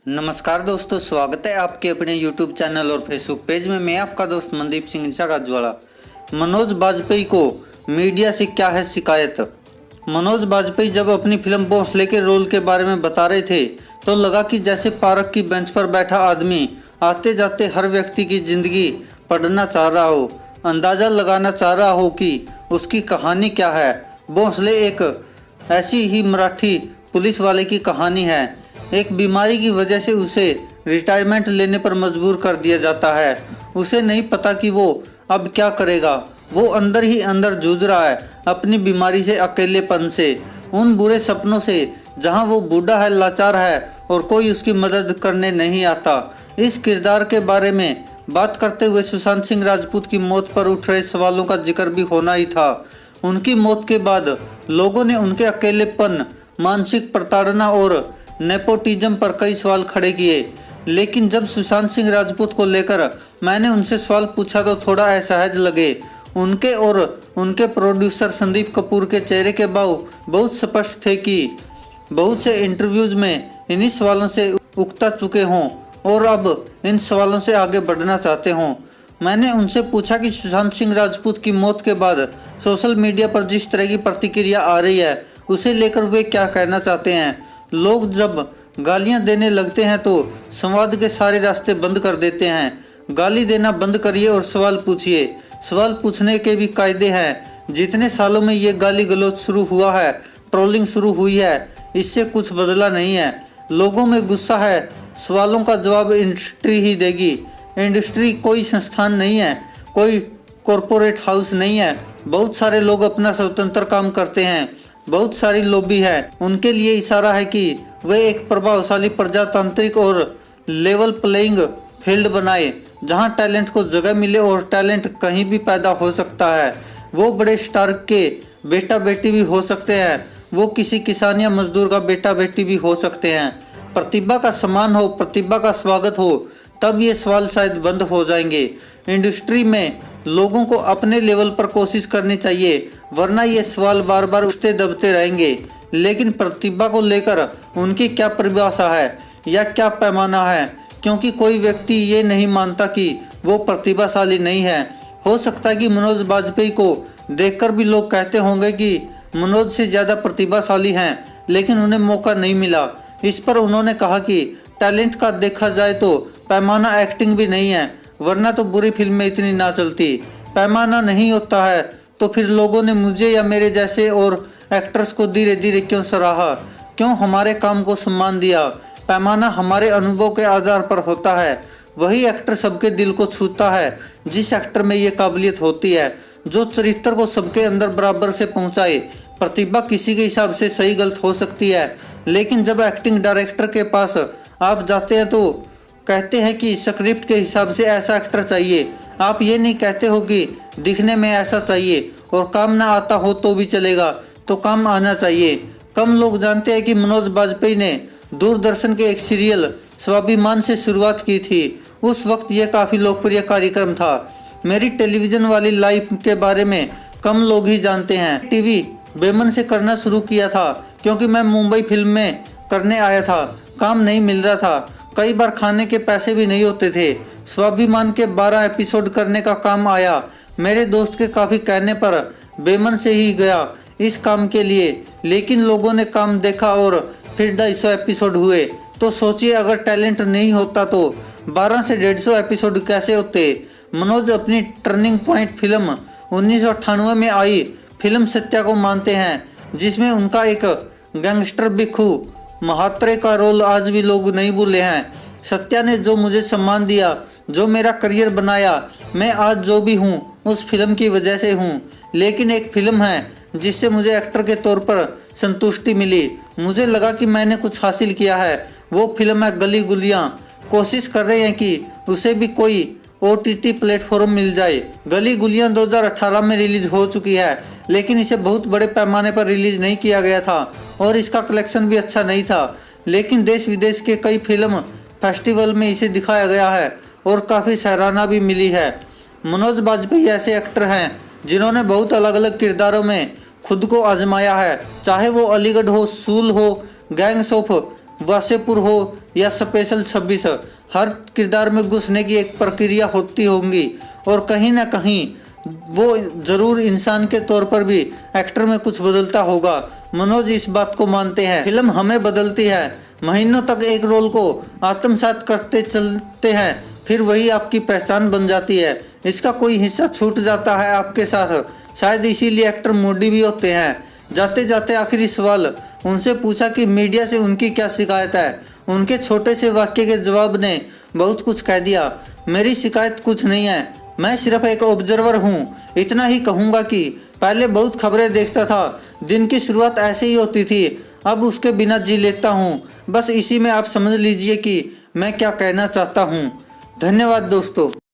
नमस्कार दोस्तों, स्वागत है आपके अपने YouTube चैनल और फेसबुक पेज में। मैं आपका दोस्त मनदीप सिंह गाजवाड़ा। मनोज बाजपेयी को मीडिया से क्या है शिकायत। मनोज बाजपेयी जब अपनी फिल्म भोंसले के रोल के बारे में बता रहे थे तो लगा कि जैसे पार्क की बेंच पर बैठा आदमी आते जाते हर व्यक्ति की जिंदगी पढ़ना चाह रहा हो, अंदाज़ा लगाना चाह रहा हो कि उसकी कहानी क्या है। भोंसले एक ऐसी ही मराठी पुलिस वाले की कहानी है। एक बीमारी की वजह से उसे रिटायरमेंट लेने पर मजबूर कर दिया जाता है। उसे नहीं पता कि वो अब क्या करेगा। वो अंदर ही अंदर जूझ रहा है अपनी बीमारी से, अकेलेपन से, उन बुरे सपनों से जहां वो बूढ़ा है, लाचार है और कोई उसकी मदद करने नहीं आता। इस किरदार के बारे में बात करते हुए सुशांत सिंह राजपूत की मौत पर उठ रहे सवालों का जिक्र भी होना ही था। उनकी मौत के बाद लोगों ने उनके अकेलेपन, मानसिक प्रताड़ना और नेपोटिज्म पर कई सवाल खड़े किए। लेकिन जब सुशांत सिंह राजपूत को लेकर मैंने उनसे सवाल पूछा तो थोड़ा असहज लगे। उनके और उनके प्रोड्यूसर संदीप कपूर के चेहरे के भाव बहुत स्पष्ट थे कि बहुत से इंटरव्यूज में इन्हीं सवालों से उकता चुके हों और अब इन सवालों से आगे बढ़ना चाहते हों। मैंने उनसे पूछा कि सुशांत सिंह राजपूत की मौत के बाद सोशल मीडिया पर जिस तरह की प्रतिक्रिया आ रही है उसे लेकर वे क्या कहना चाहते हैं। लोग जब गालियां देने लगते हैं तो संवाद के सारे रास्ते बंद कर देते हैं। गाली देना बंद करिए और सवाल पूछिए। सवाल पूछने के भी कायदे हैं। जितने सालों में ये गाली गलौज शुरू हुआ है, ट्रोलिंग शुरू हुई है, इससे कुछ बदला नहीं है। लोगों में गुस्सा है, सवालों का जवाब इंडस्ट्री ही देगी। इंडस्ट्री कोई संस्थान नहीं है, कोई कॉरपोरेट हाउस नहीं है। बहुत सारे लोग अपना स्वतंत्र काम करते हैं। बहुत सारी लॉबी है, उनके लिए इशारा है कि वे एक प्रभावशाली प्रजातांत्रिक और लेवल प्लेइंग फील्ड बनाए जहां टैलेंट को जगह मिले और टैलेंट कहीं भी पैदा हो सकता है। वो बड़े स्टार के बेटा बेटी भी हो सकते हैं, वो किसी किसान या मजदूर का बेटा बेटी भी हो सकते हैं। प्रतिभा का सम्मान हो, प्रतिभा का स्वागत हो, तब ये सवाल शायद बंद हो जाएंगे। इंडस्ट्री में लोगों को अपने लेवल पर कोशिश करनी चाहिए, वरना ये सवाल बार बार उठते दबते रहेंगे। लेकिन प्रतिभा को लेकर उनकी क्या परिभाषा है या क्या पैमाना है, क्योंकि कोई व्यक्ति ये नहीं मानता कि वो प्रतिभाशाली नहीं है। हो सकता है कि मनोज बाजपेयी को देखकर भी लोग कहते होंगे कि मनोज से ज़्यादा प्रतिभाशाली हैं, लेकिन उन्हें मौका नहीं मिला। इस पर उन्होंने कहा कि टैलेंट का देखा जाए तो पैमाना एक्टिंग भी नहीं है, वरना तो बुरी फिल्में इतनी ना चलती। पैमाना नहीं होता है तो फिर लोगों ने मुझे या मेरे जैसे और एक्टर्स को धीरे धीरे क्यों सराहा, क्यों हमारे काम को सम्मान दिया। पैमाना हमारे अनुभव के आधार पर होता है। वही एक्टर सबके दिल को छूता है जिस एक्टर में ये काबिलियत होती है, जो चरित्र को सबके अंदर बराबर से पहुंचाए। प्रतिभा किसी के हिसाब से सही गलत हो सकती है, लेकिन जब एक्टिंग डायरेक्टर के पास आप जाते हैं तो कहते हैं कि स्क्रिप्ट के हिसाब से ऐसा एक्टर चाहिए। आप ये नहीं कहते हो कि दिखने में ऐसा चाहिए, और काम ना आता हो तो भी चलेगा, तो काम आना चाहिए। कम लोग जानते हैं कि मनोज बाजपेयी ने दूरदर्शन के एक सीरियल स्वाभिमान से शुरुआत की थी। उस वक्त यह काफ़ी लोकप्रिय कार्यक्रम था। मेरी टेलीविज़न वाली लाइफ के बारे में कम लोग ही जानते हैं। टीवी बेमन से करना शुरू किया था क्योंकि मैं मुंबई फिल्म में करने आया था, काम नहीं मिल रहा था, कई बार खाने के पैसे भी नहीं होते थे। स्वाभिमान के 12 एपिसोड करने का काम आया। मेरे दोस्त के काफ़ी कहने पर बेमन से ही गया इस काम के लिए, लेकिन लोगों ने काम देखा और फिर 250 एपिसोड हुए। तो सोचिए अगर टैलेंट नहीं होता तो 12 से 150 एपिसोड कैसे होते। मनोज अपनी टर्निंग पॉइंट फिल्म 1998 में आई फिल्म सत्या को मानते हैं, जिसमें उनका एक गैंगस्टर भिक्खू महात्रे का रोल आज भी लोग नहीं भूले हैं। सत्या ने जो मुझे सम्मान दिया, जो मेरा करियर बनाया, मैं आज जो भी हूँ उस फिल्म की वजह से हूँ। लेकिन एक फिल्म है जिससे मुझे एक्टर के तौर पर संतुष्टि मिली, मुझे लगा कि मैंने कुछ हासिल किया है। वो फिल्म है गली गुलियाँ। कोशिश कर रहे हैं कि उसे भी कोई OTT प्लेटफॉर्म मिल जाए। गली गुलियाँ 2018 में रिलीज हो चुकी है, लेकिन इसे बहुत बड़े पैमाने पर रिलीज नहीं किया गया था और इसका कलेक्शन भी अच्छा नहीं था। लेकिन देश विदेश के कई फिल्म फेस्टिवल में इसे दिखाया गया है और काफ़ी सराहना भी मिली है। मनोज बाजपेयी ऐसे एक्टर हैं जिन्होंने बहुत अलग अलग किरदारों में खुद को आजमाया है, चाहे वो अलीगढ़ हो, सूल हो, गैंग्स ऑफ वासेपुर हो या स्पेशल 26, हर किरदार में घुसने की एक प्रक्रिया होती होगी और कहीं ना कहीं वो जरूर इंसान के तौर पर भी एक्टर में कुछ बदलता होगा। मनोज इस बात को मानते हैं। फिल्म हमें बदलती है, महीनों तक एक रोल को आत्मसात करते चलते हैं, फिर वही आपकी पहचान बन जाती है। इसका कोई हिस्सा छूट जाता है आपके साथ, शायद इसीलिए एक्टर मोडी भी होते हैं। जाते जाते आखिरी सवाल उनसे पूछा कि मीडिया से उनकी क्या शिकायत है। उनके छोटे से वाक्य के जवाब ने बहुत कुछ कह दिया। मेरी शिकायत कुछ नहीं है, मैं सिर्फ एक ऑब्जर्वर हूँ। इतना ही कहूँगा कि पहले बहुत खबरें देखता था, दिन की शुरुआत ऐसे ही होती थी, अब उसके बिना जी लेता हूँ। बस इसी में आप समझ लीजिए कि मैं क्या कहना चाहता हूँ। धन्यवाद दोस्तों।